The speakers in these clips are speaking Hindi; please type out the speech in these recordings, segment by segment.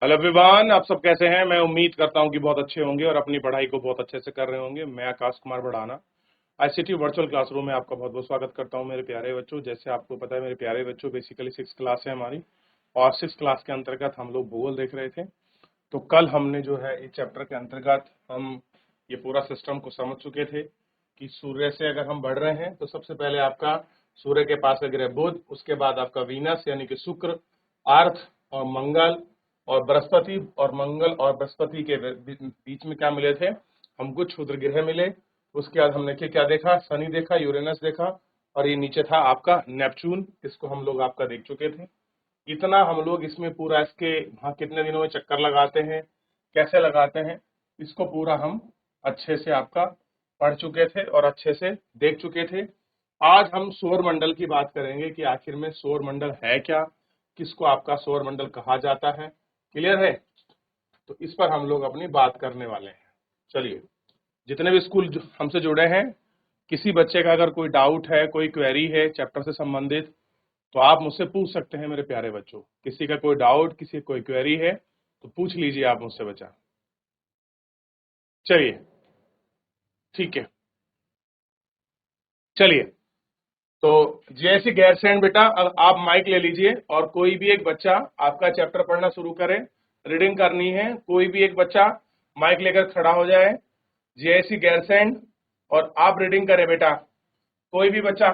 हेलो एवरीवन, आप सब कैसे हैं। मैं उम्मीद करता हूं कि बहुत अच्छे होंगे और अपनी पढ़ाई को बहुत अच्छे से कर रहे होंगे। मैं आकाश कुमार बढ़ाना आईसीटी वर्चुअल क्लासरूम में आपका बहुत बहुत स्वागत करता हूं मेरे प्यारे बच्चों। जैसे आपको पता है मेरे प्यारे बच्चों, बेसिकली 6 क्लास है हमारी और 6 क्लास के अंतर्गत हम लोग भूगोल देख रहे थे। तो कल हमने जो है इस चैप्टर के अंतर्गत हम ये पूरा सिस्टम को समझ चुके थे कि सूर्य से अगर हम बढ़ रहे हैं तो सबसे पहले आपका सूर्य के पास है ग्रह बुध, उसके बाद आपका वीनस यानी कि शुक्र, अर्थ और मंगल और बृहस्पति, और मंगल और बृहस्पति के बीच में क्या मिले थे, हमको क्षुद्र ग्रह मिले। उसके बाद हमने क्या देखा, शनि देखा, यूरेनस देखा और ये नीचे था आपका नेपच्यून, इसको हम लोग आपका देख चुके थे। इतना हम लोग इसमें पूरा इसके हाँ कितने दिनों में चक्कर लगाते हैं, कैसे लगाते हैं, इसको पूरा हम अच्छे से आपका पढ़ चुके थे और अच्छे से देख चुके थे। आज हम सौर मंडल की बात करेंगे कि आखिर में सौर मंडल है क्या, किसको आपका सौर मंडल कहा जाता है। क्लियर है? तो इस पर हम लोग अपनी बात करने वाले हैं। चलिए, जितने भी स्कूल हमसे जुड़े हैं, किसी बच्चे का अगर कोई डाउट है, कोई क्वेरी है चैप्टर से संबंधित, तो आप मुझसे पूछ सकते हैं मेरे प्यारे बच्चों। किसी का कोई डाउट, किसी का कोई क्वेरी है तो पूछ लीजिए आप मुझसे बच्चा। चलिए, ठीक है। चलिए, तो जैसी गैरसैंण बेटा, अब आप माइक ले लीजिए और कोई भी एक बच्चा आपका चैप्टर पढ़ना शुरू करे। रीडिंग करनी है, कोई भी एक बच्चा माइक लेकर खड़ा हो जाए। जैसी गैरसैंण, और आप रीडिंग करें बेटा, कोई भी बच्चा।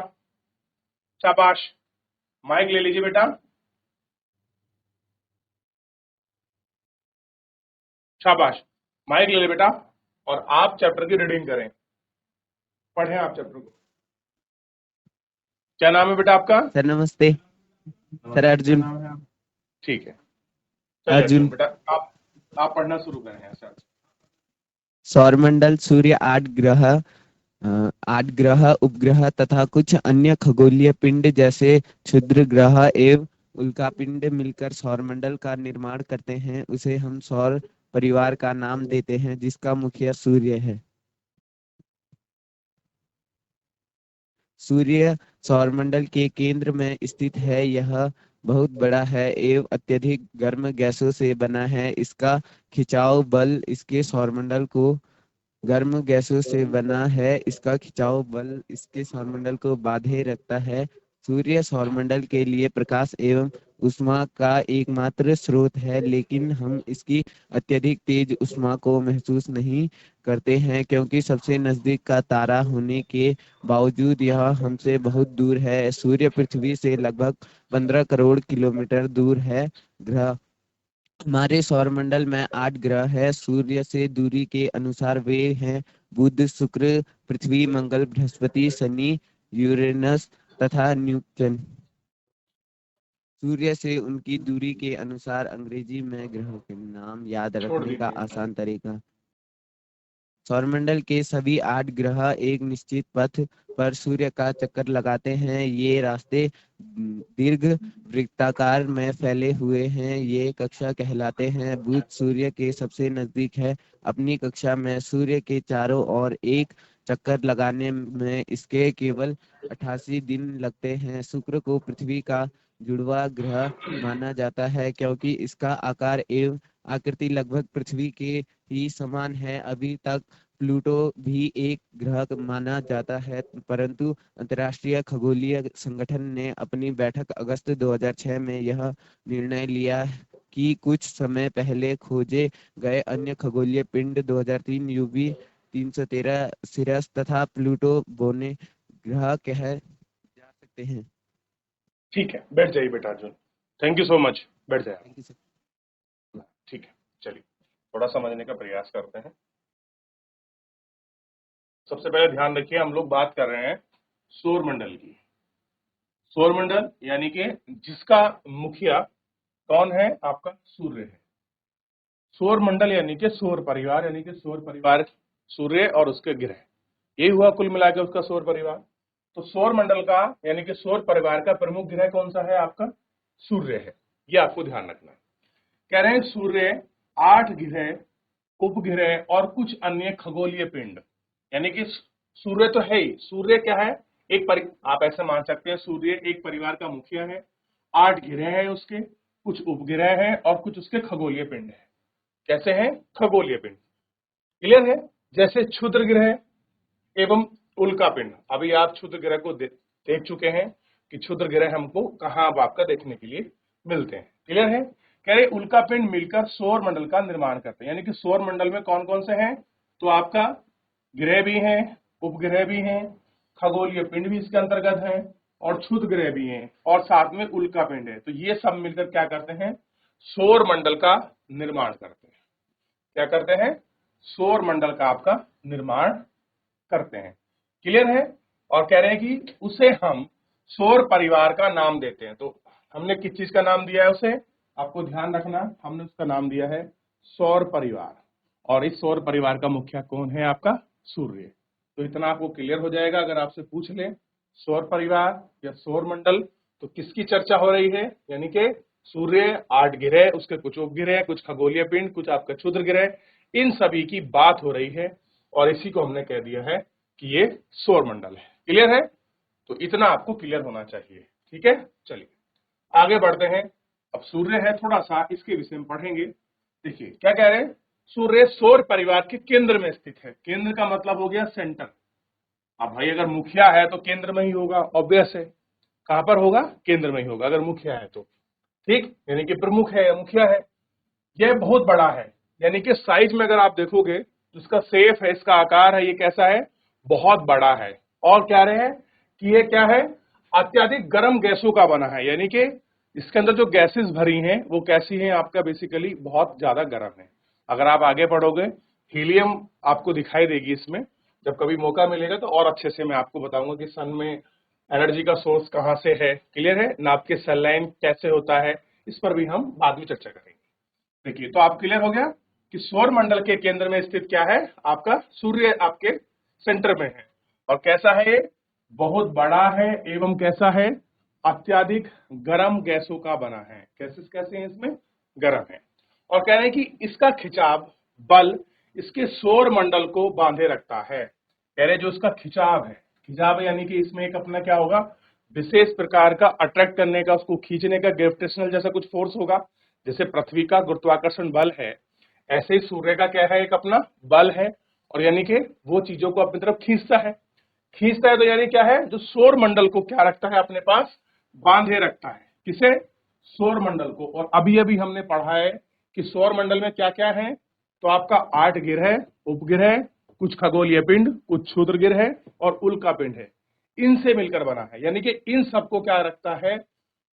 शाबाश, माइक ले लीजिए बेटा। शाबाश, माइक ले ले बेटा और आप चैप्टर की रीडिंग करें, पढ़ें आप चैप्टर को। क्या नाम है बेटा आपका? सर नमस्ते। सर अर्जुन। ठीक है, चलिए अर्जुन अर्जुन। बेटा, आप पढ़ना शुरू करें यहाँ से। सौरमंडल सूर्य 8 ग्रह उपग्रह तथा कुछ अन्य खगोलीय पिंड जैसे क्षुद्र ग्रह एवं उल्कापिंड मिलकर सौरमंडल का निर्माण करते हैं। उसे हम सौर परिवार का नाम देते हैं, जिसका मुखिया सूर्य है। सूर्य सौरमंडल के केंद्र में स्थित है। यह बहुत बड़ा है एवं अत्यधिक गर्म गैसों से बना है। इसका खिंचाव बल इसके सौरमंडल को गर्म गैसों से बना है। इसका खिंचाव बल इसके सौरमंडल को बांधे रखता है। सूर्य सौरमंडल के लिए प्रकाश एवं ऊष्मा का एकमात्र स्रोत है, लेकिन हम इसकी अत्यधिक तेज ऊष्मा को महसूस नहीं करते हैं, क्योंकि सबसे नजदीक का तारा होने के बावजूद यह हमसे बहुत दूर है। सूर्य पृथ्वी से लगभग 15 करोड़ किलोमीटर दूर है। ग्रह हमारे सौरमंडल में 8 ग्रह है। सूर्य से दूरी के अनुसार वे हैं बुध, शुक्र, पृथ्वी, मंगल, बृहस्पति, शनि, यूरेनस तथा न्यूटन। सूर्य से उनकी दूरी के अनुसार अंग्रेजी में ग्रहों के नाम याद छोड़ रखने का दीजिए। आसान तरीका। सौरमंडल के सभी 8 ग्रह एक निश्चित पथ पर सूर्य का चक्कर लगाते हैं। ये रास्ते दीर्घ वृत्ताकार में फैले हुए हैं। ये कक्षा कहलाते हैं। बुध सूर्य के सबसे नजदीक है। अपनी कक्षा में सूर्य के चारों ओर एक चक्कर लगाने में इसके केवल 88 दिन लगते हैं। शुक्र को पृथ्वी का जुड़वा ग्रह माना जाता है, क्योंकि इसका आकार एवं आकृति लगभग पृथ्वी के ही समान है। अभी तक प्लूटो भी एक ग्रह माना जाता है, परंतु अंतर्राष्ट्रीय खगोलीय संगठन ने अपनी बैठक अगस्त 2006 में यह निर्णय लिया कि कुछ समय पहले खोजे गए अन्य खगोलीय पिंड 2003 यूवी 313 सिरस तथा प्लूटो बोने ग्रह कहे जा सकते हैं। ठीक है, बैठ जाइए बेटा Arjun. Thank you so much, बैठ जाए। Thank you sir. ठीक है, चलिए थोड़ा समझने का प्रयास करते हैं। सबसे पहले ध्यान रखिए, हम लोग बात कर रहे हैं सौर मंडल की। सौर मंडल यानी कि जिसका मुखिया कौन है, आपका सूर्य है। सौर मंडल यानी कि सौर परिवार, यानी कि सौर परिवार सूर्य और उसके ग्रह, यही हुआ कुल मिला के उसका सौर परिवार। तो सौर मंडल का यानी कि सौर परिवार का प्रमुख ग्रह कौन सा है, आपका सूर्य है। ये आपको ध्यान रखना है। कह रहे हैं सूर्य 8 ग्रह, उपग्रह और कुछ अन्य खगोलीय पिंड, यानी कि सूर्य तो है ही। सूर्य क्या है, आप ऐसे मान सकते हैं सूर्य एक परिवार का मुखिया है। 8 ग्रह है उसके, कुछ उपग्रह हैं और कुछ उसके खगोलीय पिंड हैं। कैसे हैं? खगोलीय पिंड। क्लियर है? जैसे क्षुद्र ग्रह एवं उल्का पिंड। अभी आप क्षुद्र ग्रह को देख चुके हैं कि क्षुद्र ग्रह हमको कहाँ अब आपका देखने के लिए मिलते हैं। क्लियर है? कह रहे उल्का पिंड मिलकर सौर मंडल का निर्माण करते हैं। यानी कि सौर मंडल में कौन कौन से हैं? तो आपका ग्रह भी हैं, उपग्रह भी हैं, खगोलीय पिंड भी इसके अंतर्गत हैं और क्षुद्र ग्रह भी हैं और साथ में उल्का पिंड है। तो ये सब मिलकर क्या करते हैं? सौर मंडल का निर्माण करते हैं। क्या करते हैं? सौर मंडल का आपका निर्माण करते हैं। क्लियर है? और कह रहे हैं कि उसे हम सौर परिवार का नाम देते हैं। तो हमने किस चीज का नाम दिया है उसे? आपको ध्यान रखना, हमने उसका नाम दिया है सौर परिवार। और इस सौर परिवार का मुखिया कौन है? आपका सूर्य। तो इतना आपको क्लियर हो जाएगा। अगर आपसे पूछ ले सौर परिवार या सौर मंडल तो किसकी चर्चा हो रही है? यानी कि सूर्य, 8 ग्रह, उसके कुछ उपग्रह, कुछ खगोलीय पिंड, कुछ आपका क्षुद्र ग्रह, इन सभी की बात हो रही है और इसी को हमने कह दिया है कि ये सौर मंडल है। क्लियर है? तो इतना आपको क्लियर होना चाहिए। ठीक है, चलिए आगे बढ़ते हैं। अब सूर्य है, थोड़ा सा इसके विषय में पढ़ेंगे। देखिए क्या कह रहे हैं? सूर्य सौर परिवार के केंद्र में स्थित है। केंद्र का मतलब हो गया सेंटर। अब भाई अगर मुखिया है तो केंद्र में ही होगा, ऑब्वियस है। कहां पर होगा? केंद्र में ही होगा अगर मुखिया है तो। ठीक, यानी कि प्रमुख है या मुखिया है। यह बहुत बड़ा है, यानी कि साइज में अगर आप देखोगे तो इसका शेप है, इसका आकार है, ये कैसा है? बहुत बड़ा है। और कह रहे हैं कि ये क्या है? अत्यधिक गर्म गैसों का बना है। यानी कि इसके अंदर जो गैसेस भरी हैं वो कैसी हैं? आपका बेसिकली बहुत ज्यादा गर्म है। अगर आप आगे पढ़ोगे हीलियम आपको दिखाई देगी इसमें। जब कभी मौका मिलेगा तो और अच्छे से मैं आपको बताऊंगा कि सन में एनर्जी का सोर्स कहाँ से है। क्लियर है? नाभ के सनलाइन कैसे होता है, इस पर भी हम बाद में चर्चा करेंगे। देखिए तो आप क्लियर हो गया कि सौर मंडल के केंद्र में स्थित क्या है? आपका सूर्य आपके सेंटर में है। और कैसा है ये? बहुत बड़ा है एवं कैसा है? अत्यधिक गर्म गैसों का बना है। गैसेस कैसे हैं इसमें? गर्म है। और कह रहे हैं कि इसका खिंचाव बल इसके सौर मंडल को बांधे रखता है। कह रहे जो इसका खिंचाव है, खिंचाव यानी कि इसमें एक अपना क्या होगा? विशेष प्रकार का अट्रैक्ट करने का, उसको खींचने का ग्रेविटेशनल जैसा कुछ फोर्स होगा। जैसे पृथ्वी का गुरुत्वाकर्षण बल है, ऐसे ही सूर्य का क्या है? एक अपना बल है। और यानी कि वो चीजों को अपनी तरफ खींचता है। खींचता है तो यानी क्या है? जो सौर मंडल को क्या रखता है अपने पास? बांधे रखता है। किसे? सौर मंडल को। और अभी अभी हमने पढ़ा है कि सौर मंडल में क्या क्या है? तो आपका 8 ग्रह, उपग्रह, कुछ खगोलीय पिंड, कुछ क्षुद्र ग्रह और उल्का पिंड है। इनसे मिलकर बना है। यानी कि इन सबको क्या रखता है?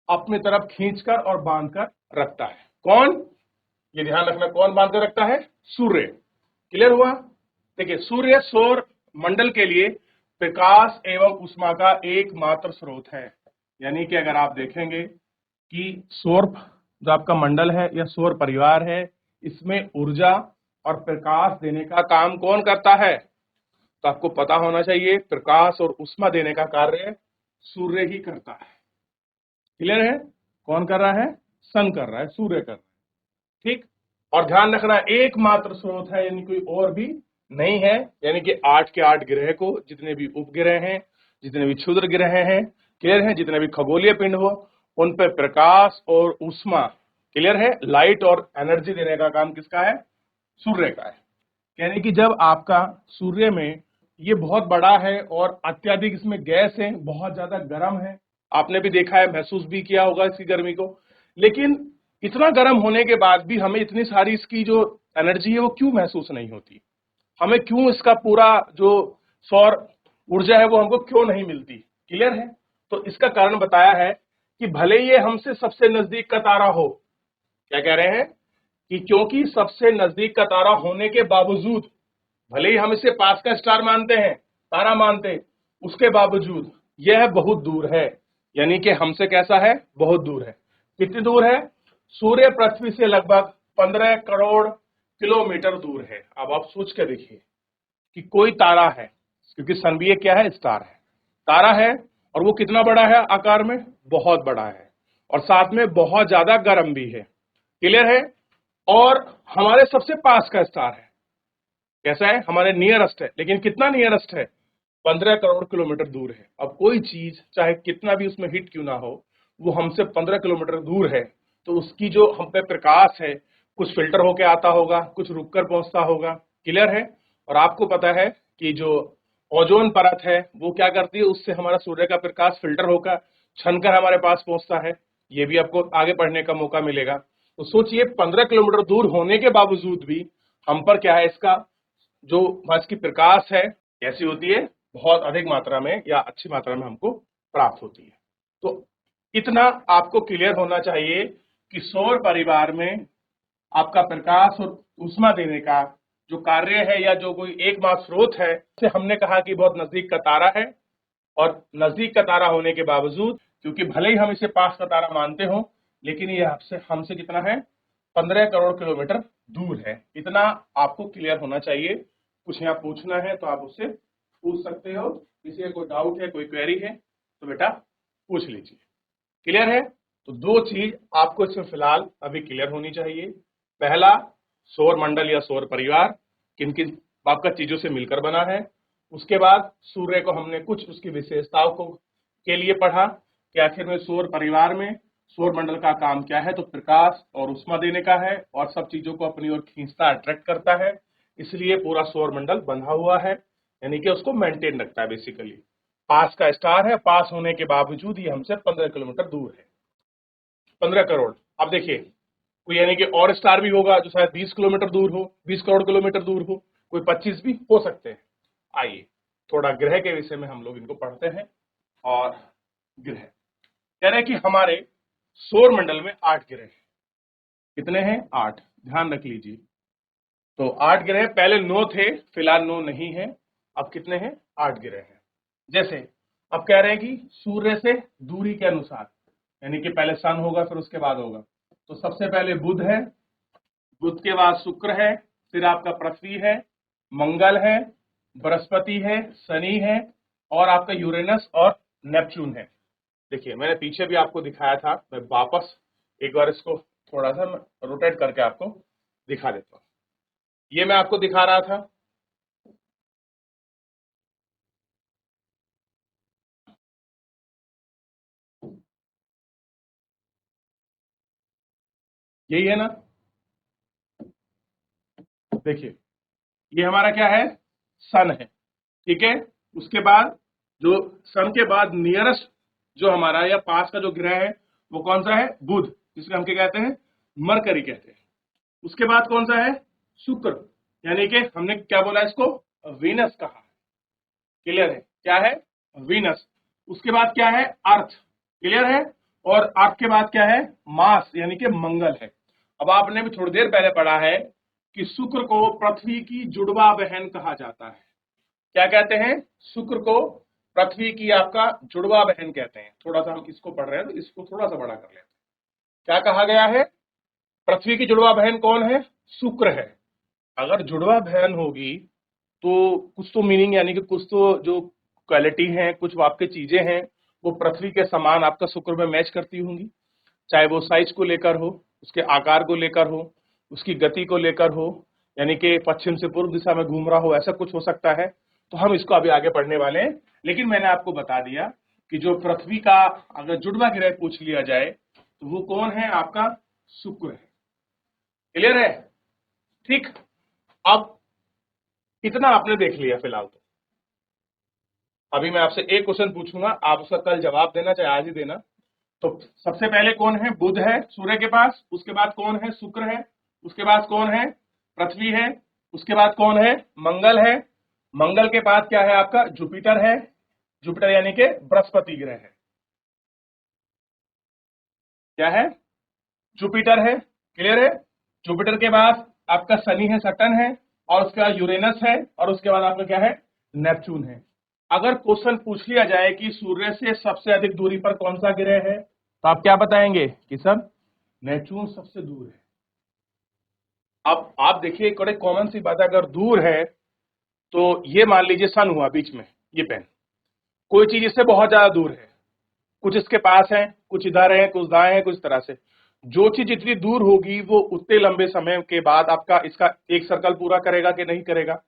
अपनी तरफ खींचकर और बांधकर रखता है। कौन? ये ध्यान रखना, कौन बांध कर रखता है? सूर्य। क्लियर हुआ? देखिए सूर्य सौर मंडल के लिए प्रकाश एवं उष्मा का एकमात्र स्रोत है। यानी कि अगर आप देखेंगे कि सौर जो आपका मंडल है या सौर परिवार है, इसमें ऊर्जा और प्रकाश देने का काम कौन करता है? तो आपको पता होना चाहिए प्रकाश और उष्मा देने का कार्य सूर्य ही करता है। क्लियर है? कौन कर रहा है? सन कर रहा है, सूर्य कर रहा है। ठीक, और ध्यान रखना एकमात्र स्रोत है, यानी कोई और भी नहीं है। यानी कि 8 के 8 ग्रह को, जितने भी उपग्रह हैं, जितने भी क्षुद्र ग्रह हैं, क्लियर है, जितने भी खगोलीय पिंड हो, उन पर प्रकाश और उष्मा, क्लियर है, लाइट और एनर्जी देने का काम किसका है? सूर्य का है। यानी कि जब आपका सूर्य में ये बहुत बड़ा है और अत्यधिक इसमें गैस है, बहुत ज्यादा गर्म है, आपने भी देखा है, महसूस भी किया होगा इसकी गर्मी को। लेकिन इतना गर्म होने के बाद भी हमें इतनी सारी इसकी जो एनर्जी है वो क्यों महसूस नहीं होती? हमें क्यों इसका पूरा जो सौर ऊर्जा है वो हमको क्यों नहीं मिलती? क्लियर है? तो इसका कारण बताया है कि भले ये हमसे सबसे नजदीक का तारा हो, क्या कह रहे हैं कि क्योंकि सबसे नजदीक का तारा होने के बावजूद, भले ही हम इसे पास का स्टार मानते हैं, तारा मानते हैं, उसके बावजूद यह बहुत दूर है। यानी कि हमसे कैसा है? बहुत दूर है। कितनी दूर है? सूर्य पृथ्वी से लगभग 15 करोड़ किलोमीटर दूर है। अब आप सोच के देखिए कि कोई तारा है, क्योंकि सन भी क्या है? स्टार है, तारा है, और वो कितना बड़ा है आकार में? बहुत बड़ा है, और साथ में बहुत ज्यादा गर्म भी है। क्लियर है? और हमारे सबसे पास का स्टार है। कैसा है? हमारे नियरेस्ट है, लेकिन कितना नियरेस्ट है? 15 करोड़ किलोमीटर दूर है। अब कोई चीज चाहे कितना भी उसमें हिट क्यों ना हो, वो हमसे 15 किलोमीटर दूर है, तो उसकी जो हम पे प्रकाश है कुछ फिल्टर होके आता होगा, कुछ रुक कर पहुंचता होगा। क्लियर है? और आपको पता है कि जो ओजोन परत है वो क्या करती है, उससे हमारा सूर्य का प्रकाश फिल्टर होकर छनकर हमारे पास पहुंचता है। ये भी आपको आगे पढ़ने का मौका मिलेगा। तो सोचिए 15 किलोमीटर दूर होने के बावजूद भी हम पर क्या है, इसका जो इसकी प्रकाश है कैसी होती है, बहुत अधिक मात्रा में या अच्छी मात्रा में हमको प्राप्त होती है। तो इतना आपको क्लियर होना चाहिए कि सौर परिवार में आपका प्रकाश और ऊष्मा देने का जो कार्य है या जो कोई एकमात्र स्रोत है, से हमने कहा कि बहुत नजदीक का तारा है। और नजदीक का तारा होने के बावजूद, क्योंकि भले ही हम इसे पास का तारा मानते हो, लेकिन ये हमसे कितना है, 15 करोड़ किलोमीटर दूर है। इतना आपको क्लियर होना चाहिए। कुछ यहाँ पूछना है तो आप उससे पूछ सकते हो। किसी का कोई डाउट है, कोई क्वेरी है तो बेटा पूछ लीजिए। क्लियर है? तो दो चीज आपको इसमें फिलहाल अभी क्लियर होनी चाहिए। पहला, सौर मंडल या सौर परिवार किन किन आपका चीजों से मिलकर बना है। उसके बाद सूर्य को हमने कुछ उसकी विशेषताओं को के लिए पढ़ा कि आखिर में सौर परिवार में सौर मंडल का काम क्या है, तो प्रकाश और ऊष्मा देने का है और सब चीजों को अपनी ओर खींचता, अट्रैक्ट करता है। इसलिए पूरा सौर मंडल बंधा हुआ है, यानी कि उसको मेंटेन रखता है। बेसिकली पास का स्टार है, पास होने के बावजूद ये हमसे 15 किलोमीटर दूर है। 15 करोड़। अब देखिए कोई यानी कि और स्टार भी होगा जो शायद 20 किलोमीटर दूर हो, 20 करोड़ किलोमीटर दूर हो, कोई 25 भी हो सकते हैं। आइए थोड़ा ग्रह के विषय में हम लोग इनको पढ़ते हैं। और ग्रह कह रहे हैं कि हमारे सौर मंडल में 8 ग्रह हैं। कितने हैं? 8। ध्यान रख लीजिए। तो 8 ग्रह, पहले 9 थे, फिलहाल 9 नहीं है। अब कितने हैं? 8 ग्रह हैं। जैसे अब कह रहे हैं कि सूर्य से दूरी के अनुसार, यानी कि पहले सन होगा फिर उसके बाद होगा। तो सबसे पहले बुध है, बुध के बाद शुक्र है, फिर आपका पृथ्वी है, मंगल है, बृहस्पति है, शनि है और आपका यूरेनस और नेपच्यून है। देखिए मैंने पीछे भी आपको दिखाया था, मैं वापस एक बार इसको थोड़ा सा रोटेट करके आपको दिखा देता हूँ। ये मैं आपको दिखा रहा था, यही है ना। देखिए ये हमारा क्या है, सन है। ठीक है, उसके बाद जो सन के बाद नियरेस्ट जो हमारा या पास का जो ग्रह है वो कौन सा है? बुध, जिसको हम क्या कहते हैं? मरकरी कहते हैं। उसके बाद कौन सा है? शुक्र, यानी कि हमने क्या बोला इसको? वीनस कहा। क्लियर है? क्या है? वीनस। उसके बाद क्या है? अर्थ। क्लियर है? और अर्थ के बाद क्या है? मार्स, यानी कि मंगल है। अब आपने भी थोड़ी देर पहले पढ़ा है कि शुक्र को पृथ्वी की जुड़वा बहन कहा जाता है। क्या कहते हैं? शुक्र को पृथ्वी की आपका जुड़वा बहन कहते हैं। थोड़ा सा हम इसको पढ़ रहे हैं तो इसको थोड़ा सा बड़ा कर लेते हैं। क्या कहा गया है? पृथ्वी की जुड़वा बहन कौन है? शुक्र है। अगर जुड़वा बहन होगी तो कुछ तो मीनिंग, यानी कि कुछ तो जो क्वालिटी है, कुछ आपके चीजें हैं वो पृथ्वी के समान आपका शुक्र में मैच करती होंगी। चाहे वो साइज को लेकर हो, उसके आकार को लेकर हो, उसकी गति को लेकर हो, यानी कि पश्चिम से पूर्व दिशा में घूम रहा हो, ऐसा कुछ हो सकता है। तो हम इसको अभी आगे पढ़ने वाले हैं। लेकिन मैंने आपको बता दिया कि जो पृथ्वी का अगर जुड़वा ग्रह पूछ लिया जाए तो वो कौन है? आपका शुक्र है। क्लियर है? ठीक। अब इतना आपने देख लिया फिलहाल। तो अभी मैं आपसे एक क्वेश्चन पूछूंगा, आप उसका कल जवाब देना, चाहे आज ही देना। तो सबसे पहले कौन है? बुध है सूर्य के पास। उसके बाद कौन है? शुक्र है। उसके बाद कौन है? पृथ्वी है। उसके बाद कौन है? मंगल है। मंगल के बाद क्या है? आपका जुपिटर है। जुपिटर यानी कि बृहस्पति ग्रह है। क्या है? जुपिटर है। क्लियर है? जुपिटर के बाद आपका शनि है, सटर्न है, और उसके बाद यूरेनस है, और उसके बाद आपका क्या है? नेपच्यून है। अगर क्वेश्चन पूछ लिया जाए कि सूर्य से सबसे अधिक दूरी पर कौन सा ग्रह है, तो आप क्या बताएंगे? कि सर नेपच्यून सबसे दूर है। अब आप देखिए एक बड़े कॉमन सी बात है, अगर दूर है तो ये मान लीजिए सन हुआ बीच में, ये पेन, कोई चीज इससे बहुत ज्यादा दूर है, कुछ इसके पास है, कुछ इधर है, कुछ दाएं है, कुछ तरह से। जो चीज जितनी दूर होगी वो उतने लंबे समय के बाद आपका इसका एक सर्कल पूरा करेगा कि नहीं करेगा?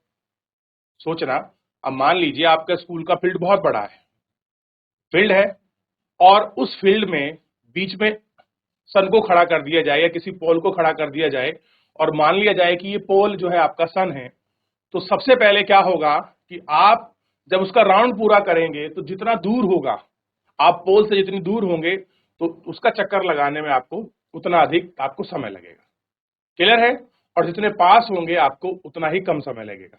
सोचना। अब मान लीजिए आपका स्कूल का फील्ड बहुत बड़ा है, फील्ड है, और उस फील्ड में बीच में सन को खड़ा कर दिया जाए या किसी पोल को खड़ा कर दिया जाए और मान लिया जाए कि ये पोल जो है आपका सन है, तो सबसे पहले क्या होगा कि आप जब उसका राउंड पूरा करेंगे तो जितना दूर होगा, आप पोल से जितनी दूर होंगे तो उसका चक्कर लगाने में आपको उतना अधिक आपको समय लगेगा। क्लियर है? और जितने पास होंगे आपको उतना ही कम समय लगेगा।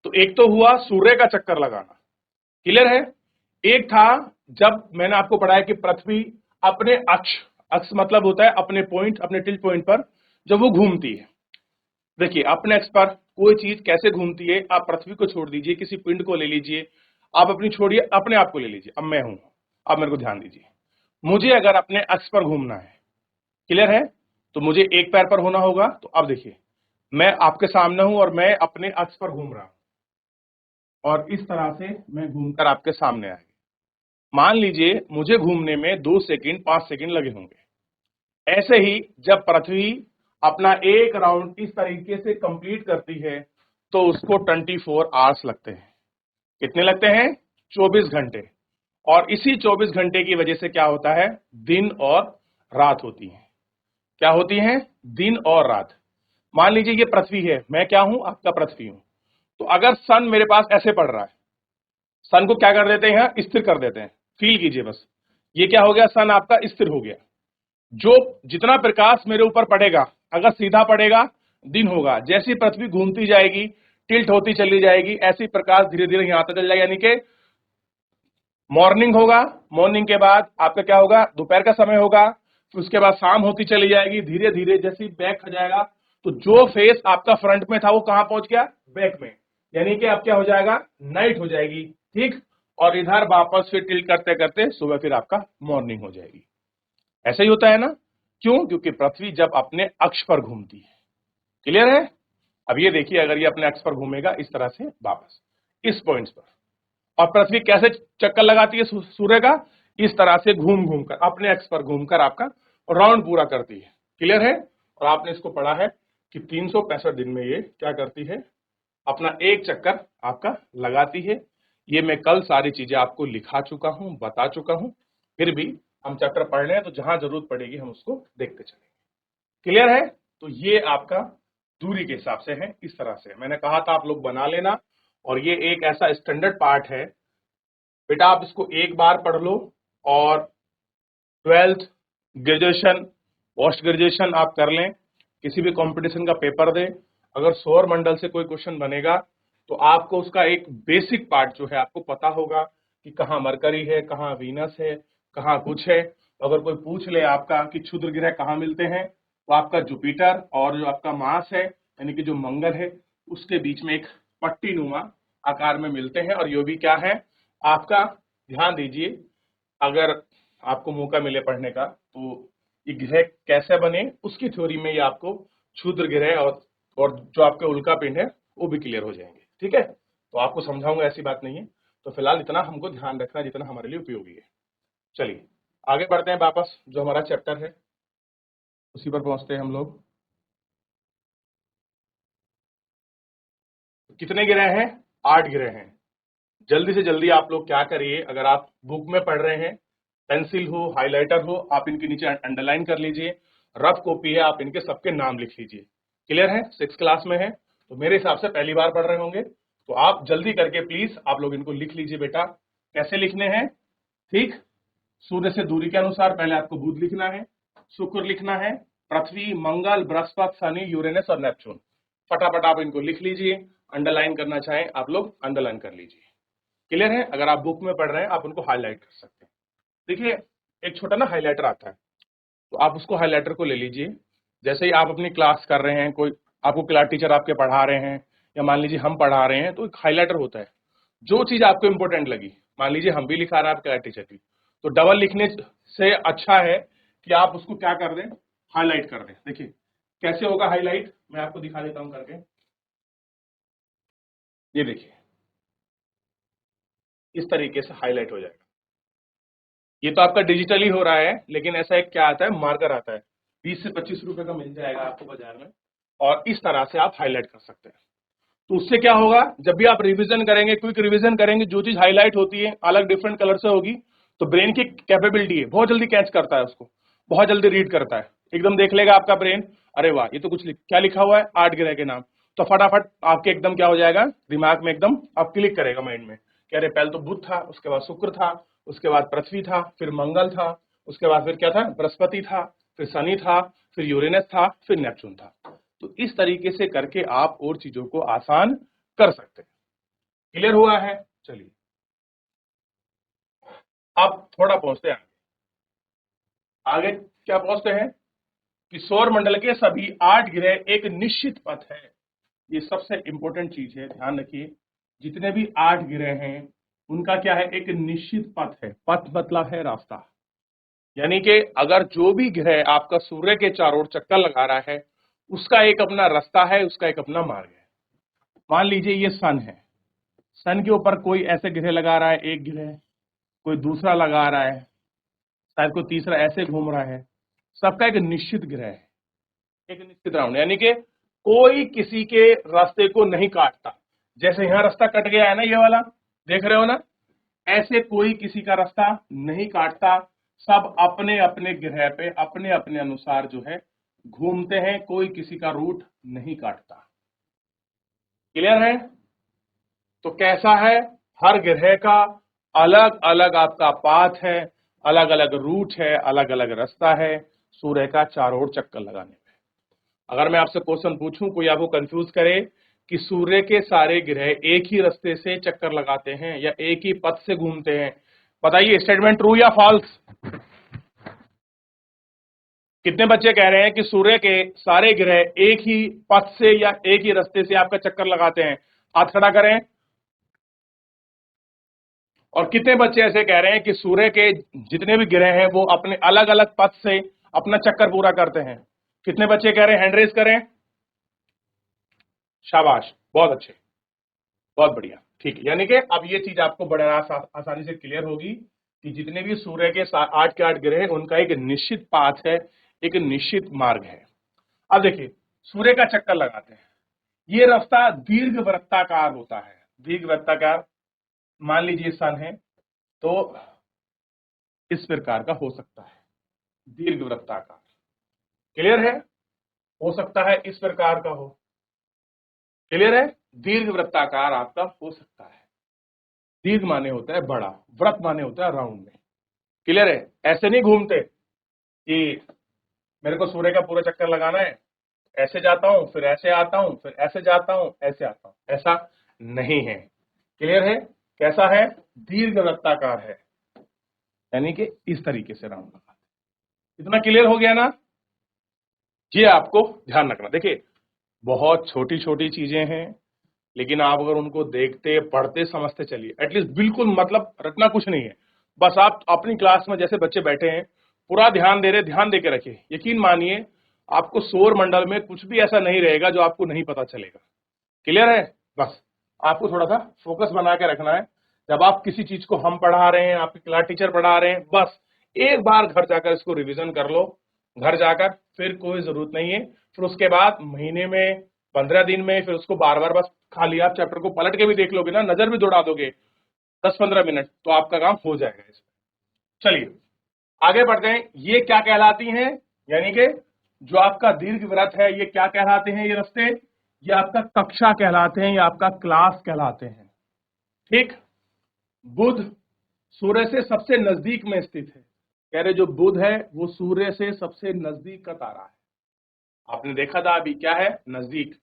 तो एक तो हुआ सूर्य का चक्कर लगाना। क्लियर है? एक था जब मैंने आपको पढ़ाया कि पृथ्वी अपने अक्ष, अक्ष मतलब होता है अपने पॉइंट, अपने टिल्ट पॉइंट पर जब वो घूमती है। देखिए अपने अक्ष पर कोई चीज कैसे घूमती है, आप पृथ्वी को छोड़ दीजिए, किसी पिंड को ले लीजिए, आप अपनी छोड़िए, अपने आप को ले लीजिए। अब मैं हूं, आप मेरे को ध्यान दीजिए। मुझे अगर अपने अक्ष पर घूमना है, क्लियर है, तो मुझे एक पैर पर होना होगा। तो अब देखिए मैं आपके सामने हूं और मैं अपने अक्ष पर घूम रहा हूं और इस तरह से मैं घूमकर आपके सामने आएगा। मान लीजिए मुझे घूमने में 2 सेकंड 5 सेकंड लगे होंगे। ऐसे ही जब पृथ्वी अपना एक राउंड इस तरीके से कंप्लीट करती है तो उसको 24 आवर्स लगते हैं। कितने लगते हैं? 24 घंटे। और इसी 24 घंटे की वजह से क्या होता है? दिन और रात होती है। क्या होती है? दिन और रात। मान लीजिए ये पृथ्वी है, मैं क्या हूं? आपका पृथ्वी हूं। तो अगर सन मेरे पास ऐसे पड़ रहा है, सन को क्या कर देते हैं? स्थिर कर देते हैं। फील कीजिए बस, ये क्या हो गया? सन आपका स्थिर हो गया। जो जितना प्रकाश मेरे ऊपर पड़ेगा, अगर सीधा पड़ेगा दिन होगा, जैसी पृथ्वी घूमती जाएगी, टिल्ट होती चली जाएगी, ऐसी प्रकाश धीरे धीरे यहां तक चल जाएगा, यानी कि मॉर्निंग होगा, मॉर्निंग के बाद आपका क्या होगा? दोपहर का समय होगा, फिर उसके बाद शाम होती चली जाएगी। धीरे धीरे जैसे बैक हो जाएगा तो जो फेस आपका फ्रंट में था वो कहां पहुंच गया? बैक में, यानी कि अब क्या हो जाएगा? नाइट हो जाएगी। ठीक, और इधर वापस फिर टिल्ट करते करते सुबह फिर आपका मॉर्निंग हो जाएगी। ऐसा ही होता है ना? क्यों? क्योंकि पृथ्वी जब अपने अक्ष पर घूमती है। क्लियर है? अब ये देखिए, अगर ये अपने अक्ष पर घूमेगा इस तरह से वापस इस पॉइंट्स पर, और पृथ्वी कैसे चक्कर लगाती है सूर्य का? इस तरह से घूम घूम कर, अपने अक्ष पर घूमकर आपका राउंड पूरा करती है। क्लियर है? और आपने इसको पढ़ा है कि 365 दिन में ये क्या करती है? अपना एक चक्कर आपका लगाती है। ये मैं कल सारी चीजें आपको लिखा चुका हूं, बता चुका हूं, फिर भी हम चैप्टर पढ़ रहे हैं तो जहां जरूरत पड़ेगी हम उसको देखते चलेंगे। क्लियर है? तो ये आपका दूरी के हिसाब से है, इस तरह से मैंने कहा था आप लोग बना लेना। और ये एक ऐसा स्टैंडर्ड पार्ट है बेटा, आप इसको एक बार पढ़ लो और 12th, ग्रेजुएशन, पोस्ट ग्रेजुएशन आप कर लें, किसी भी कंपटीशन का पेपर दें, अगर सौर मंडल से कोई क्वेश्चन बनेगा तो आपको उसका एक बेसिक पार्ट जो है आपको पता होगा कि कहाँ मरकरी है, कहाँ वीनस है, कहाँ कुछ है। अगर कोई पूछ ले आपका कि क्षुद्र ग्रह कहाँ मिलते हैं, तो आपका जुपिटर और जो आपका मार्स है यानी कि जो मंगल है उसके बीच में एक पट्टी नुमा आकार में मिलते हैं। और ये भी क्या है आपका, ध्यान दीजिए, अगर आपको मौका मिले पढ़ने का तो ये ग्रह कैसे बने उसकी थ्योरी में ये आपको क्षुद्र ग्रह और जो आपके उल्का पिंड है वो भी क्लियर हो जाएंगे। ठीक है, तो आपको समझाऊंगा, ऐसी बात नहीं है। तो फिलहाल इतना हमको ध्यान रखना जितना हमारे लिए उपयोगी है। चलिए आगे बढ़ते हैं, वापस जो हमारा चैप्टर है उसी पर पहुंचते हैं हम लोग। कितने ग्रह हैं? 8 ग्रह हैं। जल्दी से जल्दी आप लोग क्या करिए, अगर आप बुक में पढ़ रहे हैं, पेंसिल हो, हाइलाइटर हो, आप इनके नीचे अंडरलाइन कर लीजिए। रफ कॉपी है, आप इनके सबके नाम लिख लीजिए। क्लियर है? 6 क्लास में है तो मेरे हिसाब से पहली बार पढ़ रहे होंगे, तो आप जल्दी करके प्लीज आप लोग इनको लिख लीजिए बेटा। कैसे लिखने हैं? ठीक, सूर्य से दूरी के अनुसार पहले आपको बुध लिखना है, शुक्र लिखना है, पृथ्वी, मंगल, बृहस्पति, शनि, यूरेनस और नेपच्यून। फटाफट आप इनको लिख लीजिए। अंडरलाइन करना चाहें आप लोग अंडरलाइन कर लीजिए। क्लियर है? अगर आप बुक में पढ़ रहे हैं आप उनको हाईलाइट कर सकते हैं। देखिए एक छोटा ना हाइलाइटर आता है, तो आप उसको हाइलाइटर को ले लीजिए। जैसे ही आप अपनी क्लास कर रहे हैं, कोई आपको क्लास टीचर आपके पढ़ा रहे हैं या मान लीजिए हम पढ़ा रहे हैं, तो एक हाइलाइटर होता है। जो चीज आपको इंपॉर्टेंट लगी, मान लीजिए हम भी लिखा रहे हैं आप क्लास टीचर की, तो डबल लिखने से अच्छा है कि आप उसको क्या कर दें? हाईलाइट कर दें। देखिए कैसे होगा हाईलाइट, मैं आपको दिखा देता हूं करके। ये देखिए इस तरीके से हाईलाइट हो जाएगा। ये तो आपका डिजिटली हो रहा है, लेकिन ऐसा एक क्या आता है, मार्कर आता है, 20 से 25 रुपए का मिल जाएगा आपको बाजार में, और इस तरह से आप हाईलाइट कर सकते हैं। तो उससे क्या होगा, जब भी आप रिवीजन करेंगे, क्विक रिवीजन करेंगे, जो चीज हाईलाइट होती है अलग डिफरेंट कलर से होगी, तो ब्रेन की कैपेबिलिटी है बहुत जल्दी कैच करता है उसको, बहुत जल्दी रीड करता है, एकदम देख लेगा आपका ब्रेन, अरे वाह ये तो कुछ क्या लिखा हुआ है, 8 ग्रह के नाम, तो फटाफट आपके एकदम क्या हो जाएगा, दिमाग में एकदम आप क्लिक करेगा माइंड में कि अरे पहले तो बुध था, उसके बाद शुक्र था, उसके बाद पृथ्वी था, फिर मंगल था, उसके बाद फिर क्या था, बृहस्पति था, फिर शनि था, फिर यूरेनस था, फिर नेपच्यून था। तो इस तरीके से करके आप और चीजों को आसान कर सकते हैं। क्लियर हुआ है? चलिए अब थोड़ा पहुंचते हैं आगे। क्या पहुंचते हैं कि सौर मंडल के सभी 8 ग्रह एक निश्चित पथ है। ये सबसे इंपॉर्टेंट चीज है, ध्यान रखिए। जितने भी 8 ग्रह हैं उनका क्या है, एक निश्चित पथ है। पथ मतलब है रास्ता, यानी कि अगर जो भी ग्रह आपका सूर्य के चारों ओर चक्कर लगा रहा है उसका एक अपना रास्ता है, उसका एक अपना मार्ग है। मान लीजिए ये सन है, सन के ऊपर कोई ऐसे ग्रह लगा रहा है, एक ग्रह, कोई दूसरा लगा रहा है, शायद कोई तीसरा ऐसे घूम रहा है। सबका एक निश्चित ग्रह है, एक निश्चित राउंड, यानी कि कोई किसी के रास्ते को नहीं काटता। जैसे यहां रास्ता कट गया है ना, ये वाला देख रहे हो ना, ऐसे कोई किसी का रास्ता नहीं काटता। सब अपने अपने ग्रह पे अपने अपने अनुसार जो है घूमते हैं, कोई किसी का रूट नहीं काटता। क्लियर है? तो कैसा है, हर ग्रह का अलग अलग आपका पाथ है, अलग अलग रूट है, अलग अलग रास्ता है सूर्य का चारों ओर चक्कर लगाने में। अगर मैं आपसे क्वेश्चन पूछूं, कोई आपको कंफ्यूज करे कि सूर्य के सारे ग्रह एक ही रास्ते से चक्कर लगाते हैं या एक ही पथ से घूमते हैं, बताइए स्टेटमेंट ट्रू या फॉल्स? कितने बच्चे कह रहे हैं कि सूर्य के सारे ग्रह एक ही पथ से या एक ही रास्ते से आपका चक्कर लगाते हैं? हाथ खड़ा करें। और कितने बच्चे ऐसे कह रहे हैं कि सूर्य के जितने भी ग्रह हैं वो अपने अलग अलग पथ से अपना चक्कर पूरा करते हैं? कितने बच्चे कह रहे हैं, हैंड रेज करें। शाबाश, बहुत अच्छे, बहुत बढ़िया, ठीक है। यानी कि अब ये चीज आपको बड़े आसानी से क्लियर होगी कि जितने भी सूर्य के 8 के 8 ग्रह हैं उनका एक निश्चित पाथ है, एक निश्चित मार्ग है। अब देखिए, सूर्य का चक्कर लगाते हैं, ये रास्ता दीर्घ वृत्ताकार होता है। दीर्घ वृत्ताकार, मान लीजिए सन है तो इस प्रकार का हो सकता है, दीर्घ वृत्ताकार। क्लियर है? हो सकता है इस प्रकार का हो। क्लियर है? दीर्घ वृत्ताकार आपका हो सकता है। दीर्घ माने होता है बड़ा, वृत्त माने होता है राउंड में। क्लियर है? ऐसे नहीं घूमते कि मेरे को सूर्य का पूरा चक्कर लगाना है, ऐसे जाता हूं, फिर ऐसे आता हूं, फिर ऐसे जाता हूं, ऐसे आता हूं, ऐसा नहीं है। क्लियर है? कैसा है? दीर्घ वृत्ताकार है, यानी कि इस तरीके से राउंड लगाते। इतना क्लियर हो गया ना? ये आपको ध्यान रखना। देखिए, बहुत छोटी छोटी चीजें हैं, लेकिन आप अगर उनको देखते, पढ़ते, समझते चलिए, एटलीस्ट बिल्कुल मतलब रटना कुछ नहीं है। बस आप अपनी क्लास में जैसे बच्चे बैठे हैं पूरा ध्यान दे रहे, ध्यान दे के रखिए। यकीन मानिए आपको सौर मंडल में कुछ भी ऐसा नहीं रहेगा जो आपको नहीं पता चलेगा। क्लियर है? बस आपको थोड़ा सा फोकस बना के रखना है। जब आप किसी चीज को हम पढ़ा रहे हैं, आपके क्लास टीचर पढ़ा रहे हैं, बस एक बार घर जाकर इसको रिवीजन कर लो। घर जाकर फिर कोई जरूरत नहीं है, फिर उसके बाद महीने में, 15 दिन में, फिर उसको बार बार बस खाली आप चैप्टर को पलट के भी देख लोगे ना, नजर भी दौड़ा दोगे 10-15 मिनट, तो आपका काम हो जाएगा इसमें। चलिए आगे बढ़ते हैं। ये क्या कहलाती हैं, यानी कि जो आपका दीर्घ वृत्त है, ये क्या कहलाते हैं, ये रास्ते, ये आपका कक्षा कहलाते हैं, ये आपका क्लास कहलाते हैं। ठीक। बुध सूर्य से सबसे नजदीक में स्थित है। कह रहे जो बुध है वो सूर्य से सबसे नजदीक का तारा है। आपने देखा था अभी क्या है, नजदीक।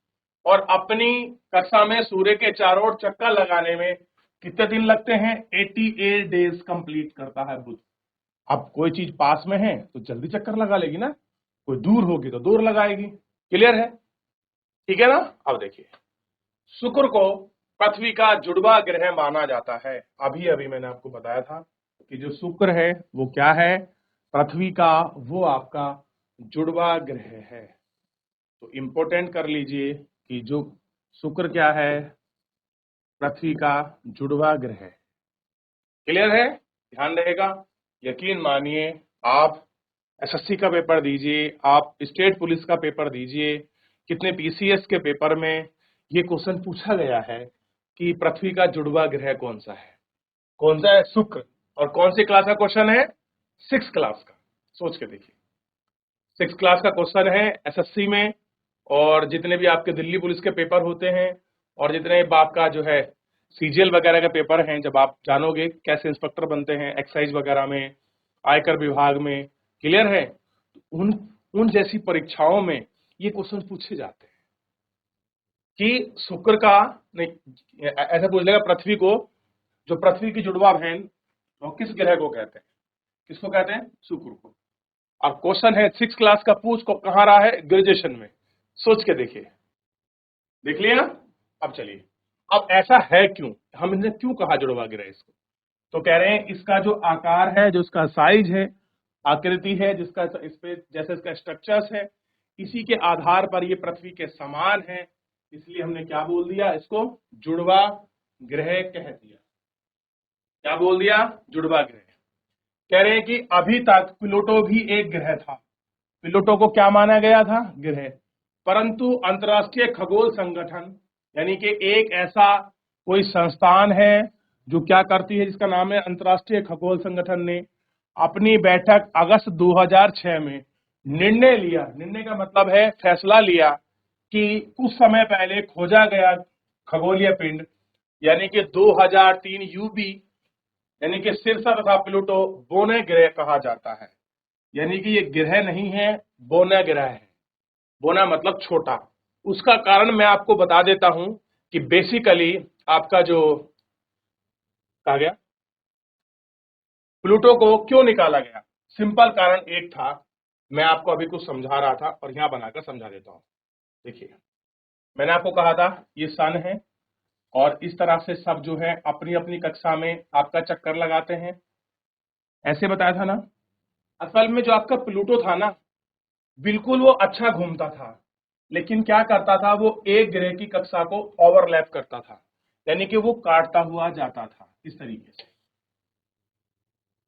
और अपनी कक्षा में सूर्य के चारों ओर चक्कर लगाने में कितने दिन लगते हैं? 88 डेज कंप्लीट करता है बुध। अब कोई चीज पास में है तो जल्दी चक्कर लगा लेगी ना, कोई दूर होगी तो दूर लगाएगी। क्लियर है? ठीक है ना? अब देखिए, शुक्र को पृथ्वी का जुड़वा ग्रह माना जाता है। अभी अभी मैंने आपको बताया था कि जो शुक्र है वो क्या है, पृथ्वी का वो आपका जुड़वा ग्रह है। तो इंपॉर्टेंट कर लीजिए कि जो शुक्र क्या है, पृथ्वी का जुड़वा ग्रह है। क्लियर है? ध्यान रहेगा। यकीन मानिए, आप एसएससी का पेपर दीजिए, आप स्टेट पुलिस का पेपर दीजिए, कितने पीसीएस के पेपर में ये क्वेश्चन पूछा गया है कि पृथ्वी का जुड़वा ग्रह कौन सा है? कौन सा है? शुक्र। और कौन सी क्लास का क्वेश्चन है? 6th क्लास का। सोच के देखिए, 6 क्लास का क्वेश्चन है एसएससी में, और जितने भी आपके दिल्ली पुलिस के पेपर होते हैं और जितने आपका जो है सीजीएल वगैरह के पेपर हैं, जब आप जानोगे कैसे इंस्पेक्टर बनते हैं एक्साइज वगैरह में, आयकर विभाग में, क्लियर है, उन उन जैसी परीक्षाओं में ये क्वेश्चन पूछे जाते हैं कि शुक्र का नहीं, ऐसा पूछ लेगा पृथ्वी को, जो पृथ्वी की जुड़वा बहन तो किस ग्रह को कहते हैं, किसको कहते हैं, शुक्र को। और क्वेश्चन है 6 क्लास का, पूछ को कहाँ रहा है, ग्रेजुएशन में। सोच के देखिए, देख लिया। अब चलिए, अब ऐसा है क्यों, हमने क्यों कहा जुड़वा ग्रह इसको, तो कह रहे हैं इसका जो आकार है, जो इसका साइज है, आकृति है, जिसका इस पे जैसे इसका स्ट्रक्चर्स है, इसी के आधार पर ये पृथ्वी के समान है, इसलिए हमने क्या बोल दिया, इसको जुड़वा ग्रह कह दिया। क्या बोल दिया, जुड़वा ग्रह। कह रहे हैं कि अभी तक प्लूटो भी एक ग्रह था, प्लूटो को क्या माना गया था, ग्रह, परंतु अंतर्राष्ट्रीय खगोल संगठन यानी कि एक ऐसा कोई संस्थान है जो क्या करती है, जिसका नाम है अंतर्राष्ट्रीय खगोल संगठन, ने अपनी बैठक अगस्त 2006 में निर्णय लिया, निर्णय का मतलब है फैसला लिया, कि कुछ समय पहले खोजा गया खगोलीय पिंड यानी कि 2003 यूबी यानी कि सिरसा तथा प्लूटो बोने ग्रह कहा जाता है, यानी कि ये ग्रह नहीं है, बोना ग्रह है। बोना मतलब छोटा। उसका कारण मैं आपको बता देता हूं कि बेसिकली आपका जो कहा गया प्लूटो को क्यों निकाला गया, सिंपल कारण एक था, मैं आपको अभी कुछ समझा रहा था और यहां बनाकर समझा देता हूं। देखिए, मैंने आपको कहा था ये सन है और इस तरह से सब जो है अपनी अपनी कक्षा में आपका चक्कर लगाते हैं, ऐसे बताया था ना। असल में जो आपका प्लूटो था ना, बिल्कुल वो अच्छा घूमता था, लेकिन क्या करता था, वो एक ग्रह की कक्षा को ओवरलैप करता था, यानी कि वो काटता हुआ जाता था इस तरीके से।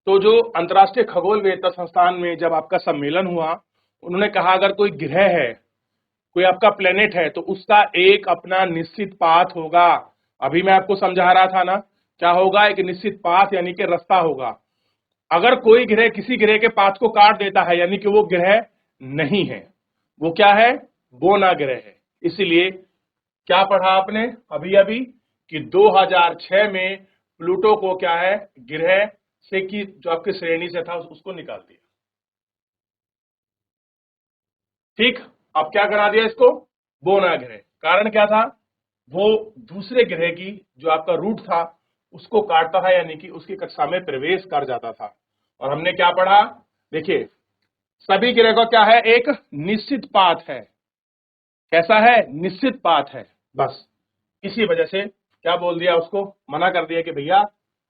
तो जो अंतर्राष्ट्रीय खगोल वेत्ता संस्थान में जब आपका सम्मेलन हुआ, उन्होंने कहा अगर कोई ग्रह है, कोई आपका प्लेनेट है, तो उसका एक अपना निश्चित पाथ होगा। अभी मैं आपको समझा रहा था ना, क्या होगा, एक निश्चित पाथ यानी कि रास्ता होगा। अगर कोई ग्रह किसी ग्रह के पाथ को काट देता है, यानी कि वो ग्रह नहीं है, वो क्या है, बोना ग्रह है। इसीलिए क्या पढ़ा आपने अभी अभी कि 2006 में प्लूटो को क्या है, ग्रह से की जो आपकी श्रेणी से था उसको निकाल दिया। ठीक, अब क्या करा दिया इसको, बोना ग्रह। कारण क्या था, वो दूसरे ग्रह की जो आपका रूट था उसको काटता था, यानी कि उसकी कक्षा में प्रवेश कर जाता था। और हमने क्या पढ़ा, देखिए सभी ग्रह का क्या है, एक निश्चित पाथ है। कैसा है, निश्चित पाथ है। बस इसी वजह से क्या बोल दिया, उसको मना कर दिया कि भैया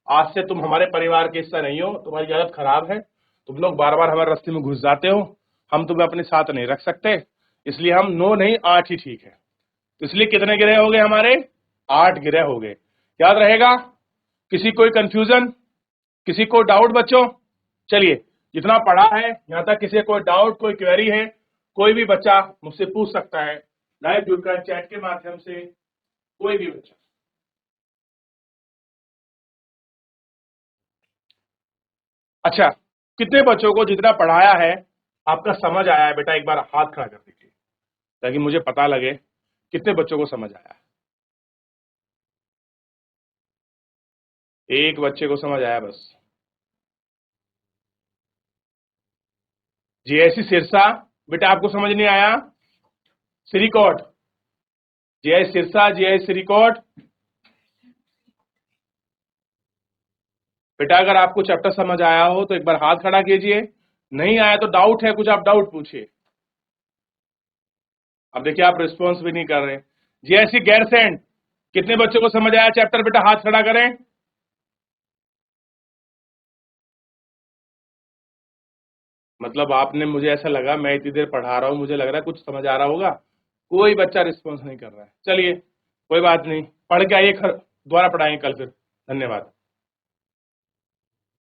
आज से तुम हमारे परिवार के हिस्सा नहीं हो, तुम्हारी हालत खराब है, तुम लोग बार बार हमारे रास्ते में घुस जाते हो, हम तुम्हें अपने साथ नहीं रख सकते, इसलिए हम 9 नहीं 8 ही ठीक है। तो इसलिए कितने ग्रह हो गए हमारे, 8 ग्रह हो गए। याद रहेगा, किसी कोई कंफ्यूजन, किसी को डाउट बच्चों, चलिए जितना पढ़ा है यहां तक, किसी कोई डाउट, कोई क्वेरी है, कोई भी बच्चा मुझसे पूछ सकता है, लाइव जुड़कर चैट के माध्यम से, कोई भी बच्चा। अच्छा, कितने बच्चों को जितना पढ़ाया है आपका समझ आया है, बेटा एक बार हाथ खड़ा कर दीजिए ताकि मुझे पता लगे कितने बच्चों को समझ आया है। एक बच्चे को समझ आया बस। जीआईसी सिरसा, बेटा आपको समझ नहीं आया, सिरिकॉट, जीआई सिरसा, जीआई सिरिकॉट। बेटा अगर आपको चैप्टर समझ आया हो तो एक बार हाथ खड़ा कीजिए, नहीं आया तो डाउट है कुछ, आप डाउट पूछिए। अब देखिए आप रिस्पॉन्स भी नहीं कर रहे। जीआईसी गैरसेंट, कितने बच्चों को समझ आया चैप्टर, बेटा हाथ खड़ा करें। मतलब आपने, मुझे ऐसा लगा मैं इतनी देर पढ़ा रहा हूं, मुझे लग रहा है कुछ समझ आ रहा होगा, कोई बच्चा रिस्पॉन्स नहीं कर रहा है। चलिए कोई बात नहीं, पढ़ के आइए, दोबारा पढ़ाएंगे कल फिर। धन्यवाद।